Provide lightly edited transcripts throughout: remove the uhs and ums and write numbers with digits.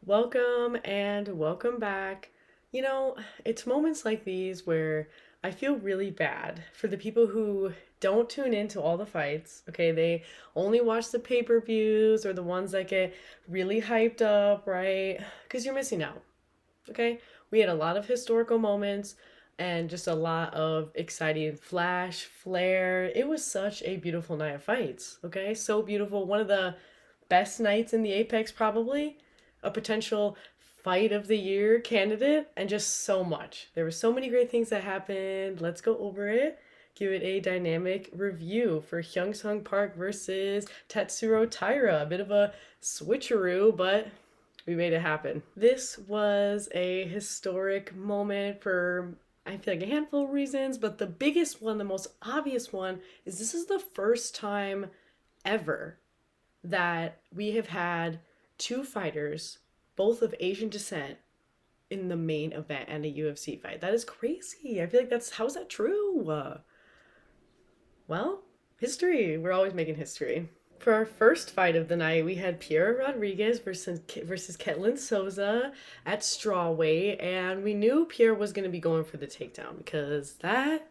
Welcome and welcome back. You know, it's moments like these where I feel really bad for the people who don't tune into all the fights. Okay, they only watch the pay-per-views or the ones that get really hyped up, right? Because you're missing out. Okay, we had a lot of historical moments and just a lot of exciting flash, flare. It was such a beautiful night of fights. Okay, so beautiful. One of the best nights in the Apex, probably a potential fight of the year candidate, and just so much. There were so many great things that happened. Let's go over it. Give it a dynamic review for Hyungsung Park versus Tetsuro Taira. A bit of a switcheroo, but we made it happen. This was a historic moment for, I feel like, a handful of reasons, but the biggest one, the most obvious one, is this is the first time ever that we have had two fighters, both of Asian descent, in the main event and a UFC fight. That is crazy. I feel like how is that true? Well, history. We're always making history. For our first fight of the night, we had Piera Rodriguez versus Ketlin Souza at strawweight, and we knew Piera was going to be going for the takedown because that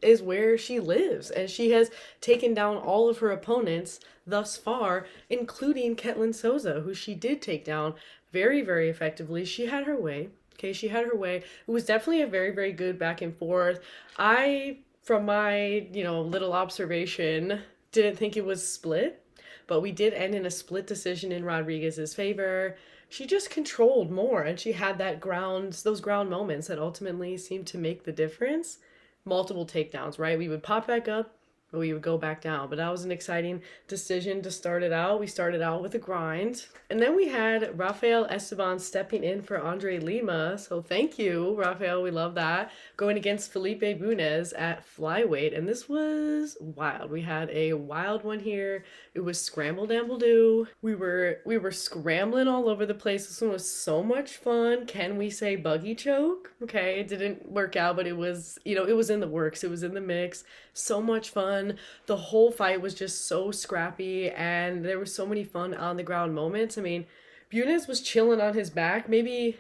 is where she lives, and she has taken down all of her opponents thus far, including Ketlin Souza, who she did take down very, very effectively. She had her way. Okay, she had her way. It was definitely a very, very good back and forth. I, from my, little observation, didn't think it was split, but we did end in a split decision in Rodriguez's favor. She just controlled more, and she had those ground moments that ultimately seemed to make the difference. Multiple takedowns, right? We would pop back up, but we would go back down. But that was an exciting decision to start it out. We started out with a grind. And then we had Rafael Estevam stepping in for Andre Lima. So thank you, Rafael. We love that. Going against Felipe Bunes at flyweight. And this was wild. We had a wild one here. It was scramble damble do. We were scrambling all over the place. This one was so much fun. Can we say buggy choke? Okay, it didn't work out, but it was, it was in the works. It was in the mix. So much fun. The whole fight was just so scrappy, and there were so many fun on the ground moments. I mean, Bunes was chilling on his back, maybe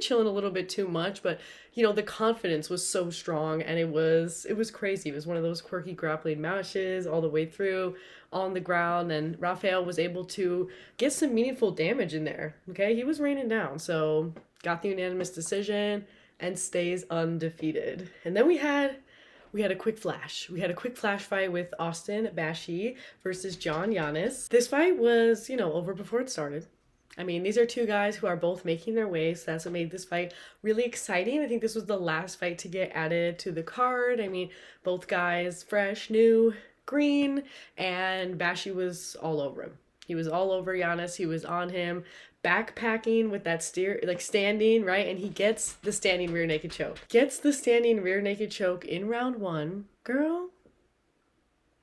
chilling a little bit too much, but the confidence was so strong, and it was crazy. It was one of those quirky grappling matches all the way through on the ground, and Rafael was able to get some meaningful damage in there. Okay, he was raining down, so got the unanimous decision and stays undefeated. And then we had a quick flash. We had a quick flash fight with Austin Bashi versus Giannis. This fight was, over before it started. I mean, these are two guys who are both making their way, so that's what made this fight really exciting. I think this was the last fight to get added to the card. I mean, both guys fresh, new, green, and Bashi was all over him. He was all over Giannis. He was on him, backpacking with that standing, right? And he gets the standing rear naked choke. Gets the standing rear naked choke in round one. Girl,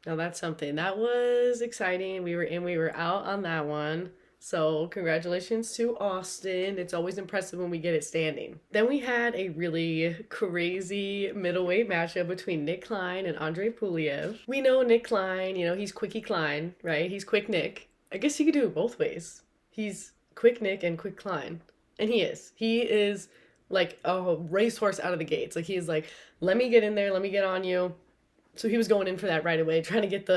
now that's something. That was exciting. We were out on that one. So congratulations to Austin. It's always impressive when we get it standing. Then we had a really crazy middleweight matchup between Nick Klein and Andre Pulyaev. We know Nick Klein, he's Quickie Klein, right? He's Quick Nick. I guess you could do it both ways. He's Quick Nick and Quick Klein. And he is. He is like a racehorse out of the gates. Like, he's like, let me get in there, let me get on you. So he was going in for that right away, trying to get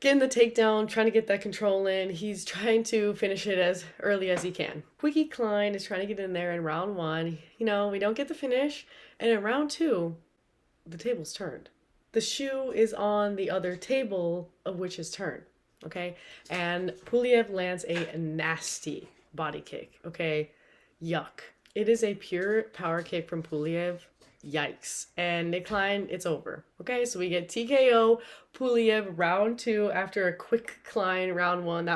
in the takedown, trying to get that control in. He's trying to finish it as early as he can. Quickie Klein is trying to get in there in round one. We don't get the finish. And in round two, the table's turned. The shoe is on the other table of which is turned. Okay? And Pulyaev lands a nasty body kick. Okay? Yuck. It is a pure power kick from Pulyaev. Yikes. And Nick Klein, it's over. Okay, so we get TKO Pulyaev round two after a quick Klein round one.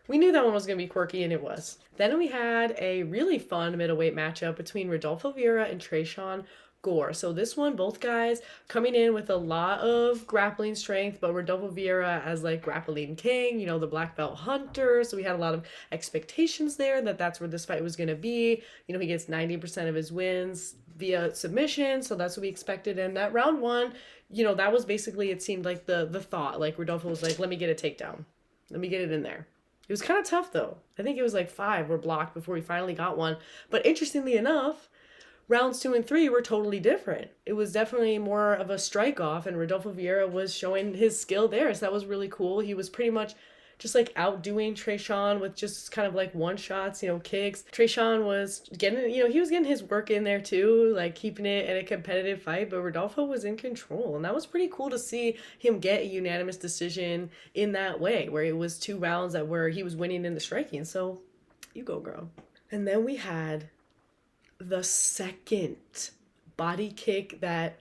We knew that one was going to be quirky, and it was. Then we had a really fun middleweight matchup between Rodolfo Vieira and Tresean Gore. So this one, both guys coming in with a lot of grappling strength, but Rodolfo Vieira as like grappling king, the black belt hunter. So we had a lot of expectations there that's where this fight was going to be. He gets 90% of his wins via submission, so that's what we expected. And that round one, that was basically, it seemed like the thought. Like, Rodolfo was like, let me get a takedown. Let me get it in there. It was kind of tough though. I think it was like 5 were blocked before we finally got one. But interestingly enough, rounds 2 and 3 were totally different. It was definitely more of a strike off, and Rodolfo Vieira was showing his skill there. So that was really cool. He was pretty much just like outdoing Tresean with just kind of like one shots, kicks. Tresean was getting, he was getting his work in there too, like keeping it in a competitive fight, but Rodolfo was in control. And that was pretty cool to see him get a unanimous decision in that way, where it was 2 rounds that were, he was winning in the striking. So you go, girl. And then we had the second body kick that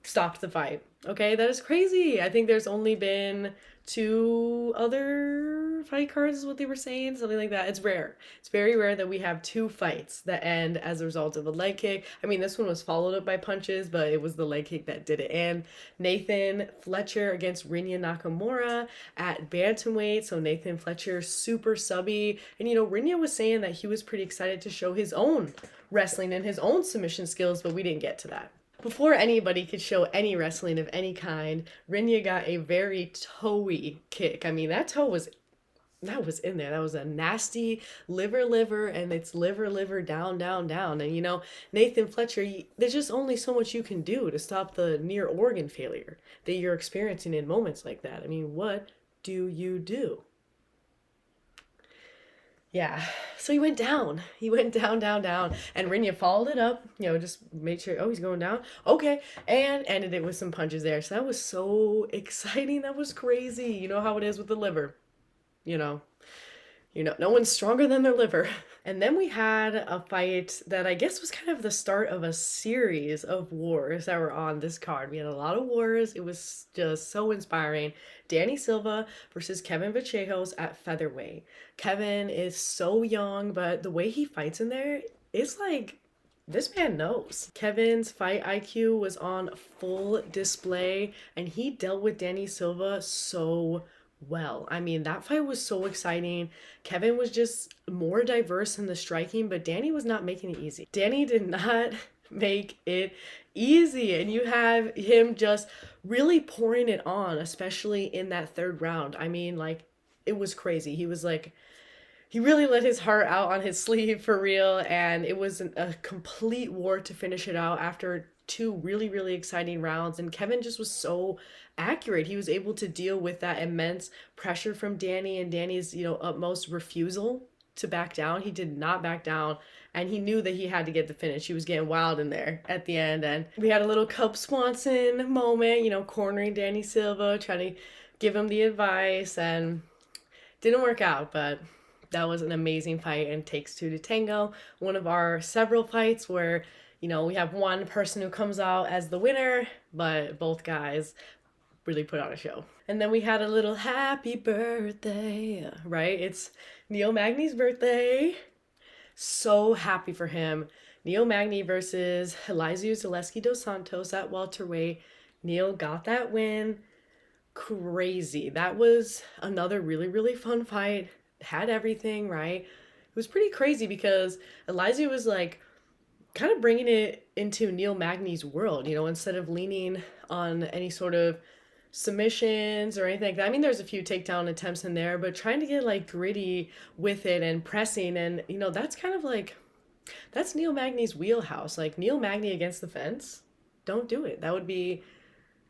stopped the fight. Okay, that is crazy. I think there's only been 2 other fight cards is what they were saying, something like that. It's rare. It's very rare that we have 2 fights that end as a result of a leg kick. I mean, this one was followed up by punches, but it was the leg kick that did it. And Nathan Fletcher against Rinya Nakamura at bantamweight. So Nathan Fletcher, super subby. And Rinya was saying that he was pretty excited to show his own wrestling and his own submission skills, but we didn't get to that. Before anybody could show any wrestling of any kind, Rinya got a very toey kick. I mean, that toe was in there. That was a nasty liver, and it's liver, down. And Nathan Fletcher, there's just only so much you can do to stop the near organ failure that you're experiencing in moments like that. I mean, what do you do? Yeah, so he went down. He went down. And Rinya followed it up, just made sure, he's going down. Okay, and ended it with some punches there. So that was so exciting. That was crazy. You know how it is with the liver. No one's stronger than their liver. And then we had a fight that I guess was kind of the start of a series of wars that were on this card. We had a lot of wars. It was just so inspiring. Danny Silva versus Kevin Vallejos at featherweight. Kevin is so young, but the way he fights in there, it's like, this man knows. Kevin's fight IQ was on full display, and he dealt with Danny Silva so well. I mean, that fight was so exciting. Kevin was just more diverse in the striking, but Danny was not making it easy. Danny did not make it easy, and you have him just really pouring it on, especially in that 3rd round. I mean, like, it was crazy. He was like, he really let his heart out on his sleeve for real, and it was a complete war to finish it out after 2 really, really exciting rounds. And Kevin just was so accurate. He was able to deal with that immense pressure from Danny and Danny's, utmost refusal to back down. He did not back down, and he knew that he had to get the finish. He was getting wild in there at the end, and we had a little Cub Swanson moment, cornering Danny Silva, trying to give him the advice, and didn't work out, but that was an amazing fight, and takes 2 to tango. One of our several fights where, we have one person who comes out as the winner, but both guys really put on a show. And then we had a little happy birthday, right? It's Neil Magny's birthday. So happy for him. Neil Magny versus Elizeu Zaleski dos Santos at welterweight. Neil got that win. Crazy. That was another really, really fun fight. Had everything, right? It was pretty crazy because Elizeu was like kind of bringing it into Neil Magny's world, instead of leaning on any sort of submissions or anything like that. I mean, there's a few takedown attempts in there, but trying to get like gritty with it and pressing, and that's kind of like, that's Neil Magny's wheelhouse. Like, Neil Magny against the fence, don't do it. That would be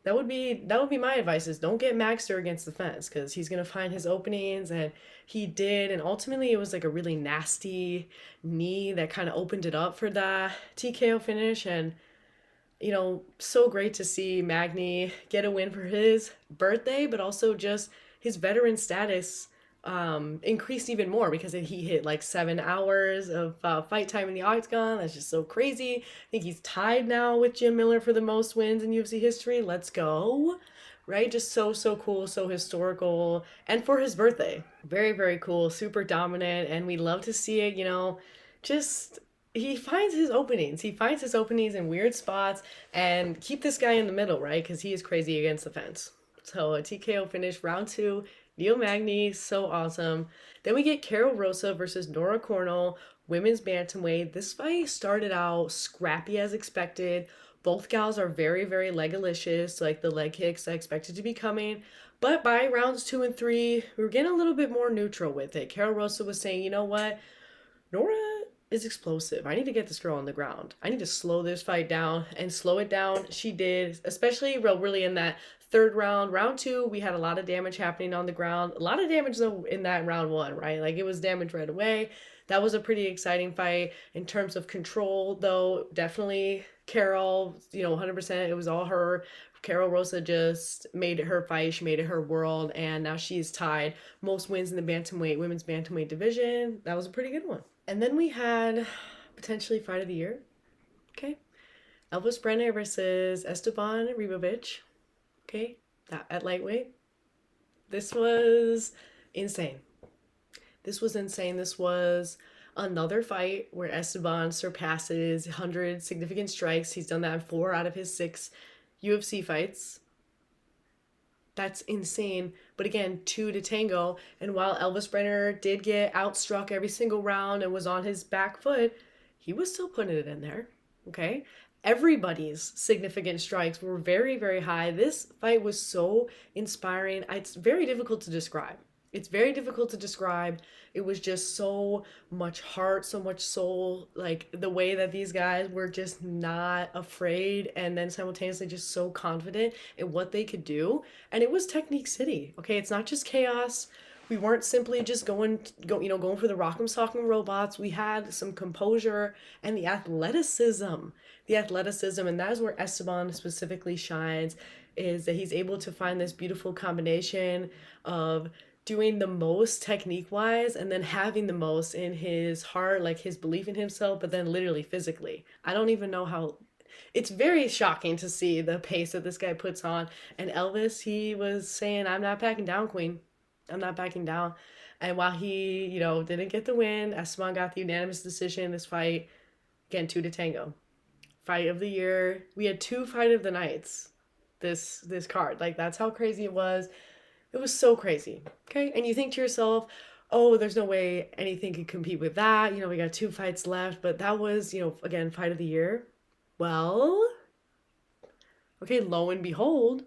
my advice, is don't get Magster against the fence, because he's gonna find his openings, and he did. And ultimately it was like a really nasty knee that kind of opened it up for the TKO finish. And so great to see Magny get a win for his birthday, but also just his veteran status increased even more because he hit like 7 hours of fight time in the octagon. That's just so crazy. I think he's tied now with Jim Miller for the most wins in UFC history. Let's go. Right? Just so cool, so historical. And for his birthday, very, very cool, super dominant. And we love to see it, just, he finds his openings. He finds his openings in weird spots, and keep this guy in the middle, right? Because he is crazy against the fence. So a TKO finish, round 2. Neil Magny, so awesome. Then we get Carol Rosa versus Nora Cornolle, women's bantamweight. This fight started out scrappy as expected. Both gals are very, very legalicious, like the leg kicks I expected to be coming. But by rounds 2 and 3, we were getting a little bit more neutral with it. Carol Rosa was saying, you know what? Nora is explosive. I need to get this girl on the ground. I need to slow this fight down and slow it down. She did, especially really in that third round. Round 2, we had a lot of damage happening on the ground. A lot of damage though in that round 1, right? Like it was damage right away. That was a pretty exciting fight. In terms of control though, definitely Carol, 100%, it was all her. Carol Rosa just made it her fight. She made it her world, and now she's tied most wins in the bantamweight, women's bantamweight division. That was a pretty good one. And then we had potentially fight of the year. Okay. Elvis Brener versus Estevam Ribovics. Okay. That at lightweight. This was insane. This was insane. This was another fight where Estevam surpasses 100 significant strikes. He's done that in 4 out of his 6 UFC fights. That's insane. But again, 2 to tango. And while Elvis Brener did get outstruck every single round and was on his back foot, he was still putting it in there. Okay? Everybody's significant strikes were very, very high. This fight was so inspiring. It's very difficult to describe. It's very difficult to describe. It was just so much heart, so much soul, like the way that these guys were just not afraid and then simultaneously just so confident in what they could do. And it was Technique City. Okay, it's not just chaos. We weren't simply just going for the rock'em sock'em robots. We had some composure and the athleticism. And that is where Estevam specifically shines, is that he's able to find this beautiful combination of doing the most technique-wise and then having the most in his heart, like his belief in himself, but then literally physically. I don't even know how... It's very shocking to see the pace that this guy puts on. And Elvis, he was saying, I'm not backing down, queen. I'm not backing down. And while he, didn't get the win, Estevam got the unanimous decision in this fight. Again, 2 to tango. Fight of the year. We had 2 fight of the nights this card. Like, that's how crazy it was. It was so crazy, okay? And you think to yourself, oh, there's no way anything could compete with that. We got 2 fights left, but that was, again, fight of the year. Well, okay, lo and behold,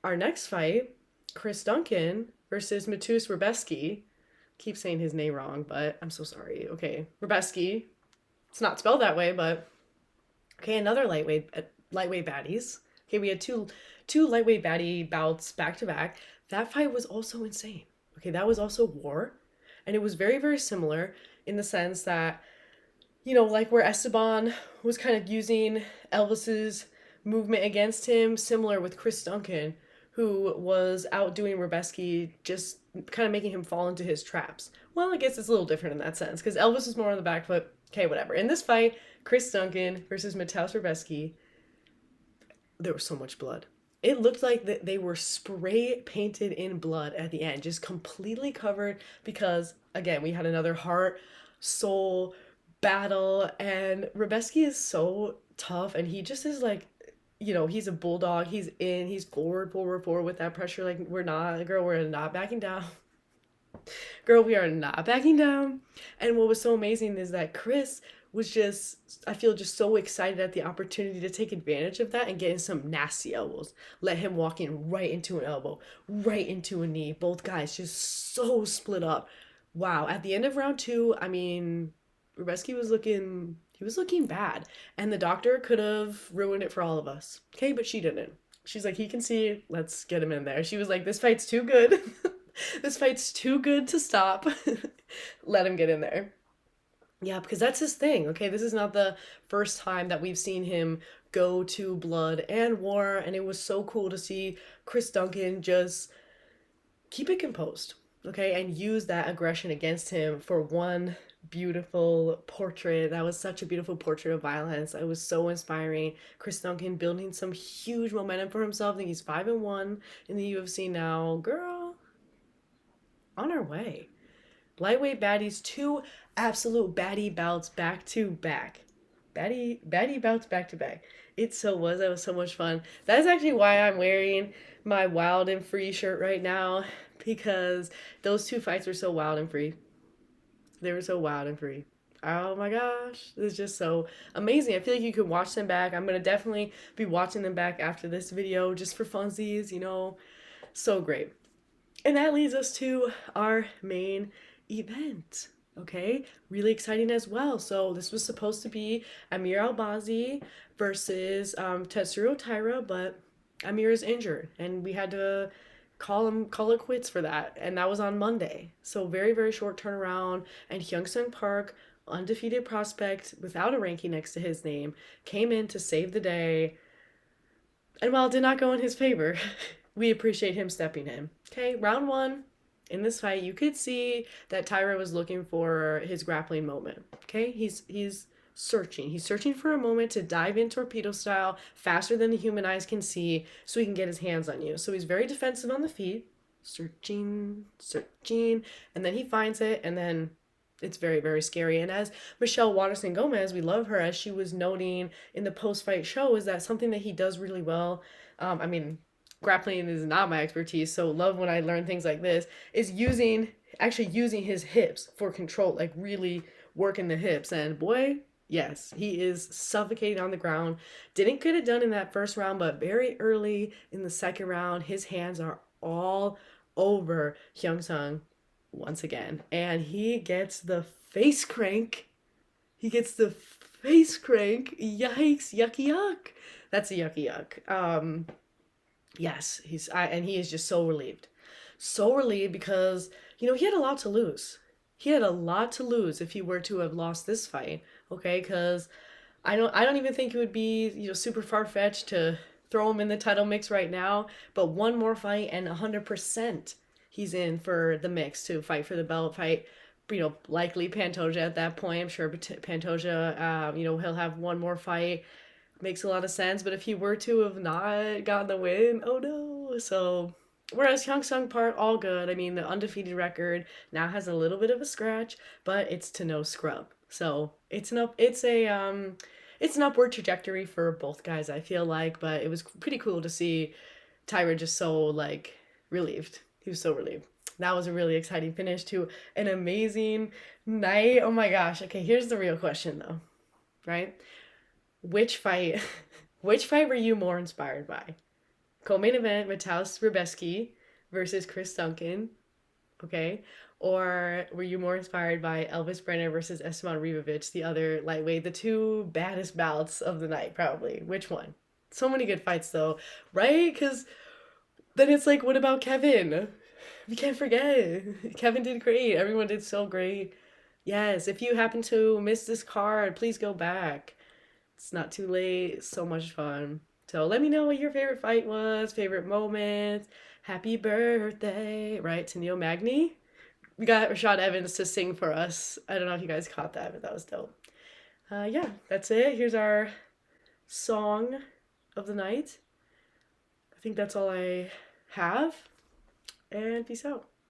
our next fight, Chris Duncan versus Matus Rebecki. Keep saying his name wrong, but I'm so sorry. Okay, Rebecki. It's not spelled that way, but okay, another lightweight baddies. Okay, we had two lightweight baddie bouts back to back. That fight was also insane. Okay, that was also war. And it was very, very similar in the sense that, like where Estevam was kind of using Elvis's movement against him, similar with Chris Duncan, who was outdoing Rebecki, just kind of making him fall into his traps. Well, I guess it's a little different in that sense, because Elvis was more on the back foot. Okay, whatever. In this fight, Chris Duncan versus Matus Rebecki, there was so much blood. It looked like they were spray painted in blood at the end, just completely covered because, again, we had another heart, soul battle, and Rebecki is so tough, and he just is like, he's a bulldog. He's forward with that pressure. Like, we're not backing down. Girl, we are not backing down. And what was so amazing is that Chris was just, I feel just so excited at the opportunity to take advantage of that and get in some nasty elbows. Let him walk in right into an elbow, right into a knee. Both guys just so split up. Wow. At the end of round 2, I mean, Rebecki was looking bad. And the doctor could have ruined it for all of us. Okay, but she didn't. She's like, he can see, let's get him in there. She was like, this fight's too good. This fight's too good to stop. Let him get in there. Yeah, because that's his thing, okay? This is not the first time that we've seen him go to blood and war, and it was so cool to see Chris Duncan just keep it composed, okay? And use that aggression against him for one beautiful portrait. That was such a beautiful portrait of violence. It was so inspiring. Chris Duncan building some huge momentum for himself. I think he's 5-1 in the UFC now. Girl, on our way. Lightweight baddies, 2 absolute baddie bouts back to back. Baddie bouts back to back. That was so much fun. That is actually why I'm wearing my wild and free shirt right now, because those 2 fights were so wild and free. They were so wild and free. Oh my gosh, it's just so amazing. I feel like you could watch them back. I'm gonna definitely be watching them back after this video just for funsies, So great. And that leads us to our main event. Okay, really exciting as well. So this was supposed to be Amir Albazi versus Tetsuro Taira, but Amir is injured, and we had to call it quits for that, and that was on Monday. So very very short turnaround, and Hyung-Sung Park, undefeated prospect without a ranking next to his name, came in to save the day. And while it did not go in his favor, we appreciate him stepping in. Okay, round one. In this fight, you could see that Taira was looking for his grappling moment. Okay, he's searching. He's searching for a moment to dive in torpedo style faster than the human eyes can see, so he can get his hands on you. So he's very defensive on the feet, searching, and then he finds it, and then it's very, very scary. And as Michelle Waterson Gomez, we love her, as she was noting in the post-fight show, is that something that he does really well. I mean, grappling is not my expertise, so love when I learn things like this, is actually using his hips for control, like really working the hips. And boy, yes, he is suffocating on the ground. Didn't get it done in that first round, but very early in the second round, his hands are all over Hyung-Sung once again, and he gets the face crank. Yikes, yucky yuck. That's a yucky yuck. Yes, and he is just so relieved. So relieved because, he had a lot to lose. He had a lot to lose if he were to have lost this fight, okay? Because I don't even think it would be, super far-fetched to throw him in the title mix right now, but one more fight and 100% he's in for the mix to fight for the belt, fight, likely Pantoja at that point. I'm sure Pantoja, he'll have one more fight. Makes a lot of sense, but if he were to have not gotten the win, oh no. So, whereas Hyung-Sung Park, all good. I mean, the undefeated record now has a little bit of a scratch, but it's to no scrub. So, it's an upward trajectory for both guys, I feel like, but it was pretty cool to see Taira just so, relieved. He was so relieved. That was a really exciting finish to an amazing night. Oh my gosh. Okay, here's the real question though, right? Which fight were you more inspired by? Co-main event, Mateusz Rebecki versus Chris Duncan, okay? Or were you more inspired by Elvis Brener versus Estevam Ribovics, the other lightweight, the two baddest bouts of the night, probably? Which one? So many good fights though, right? Because then it's like, what about Kevin? We can't forget. Kevin did great. Everyone did so great. Yes, if you happen to miss this card, please go back. It's not too late. So much fun. So let me know what your favorite fight was, favorite moments. Happy birthday, right, to Neil Magny. We got Rashad Evans to sing for us. I don't know if you guys caught that, but that was dope. Yeah, that's it. Here's our song of the night. I think that's all I have. And peace out.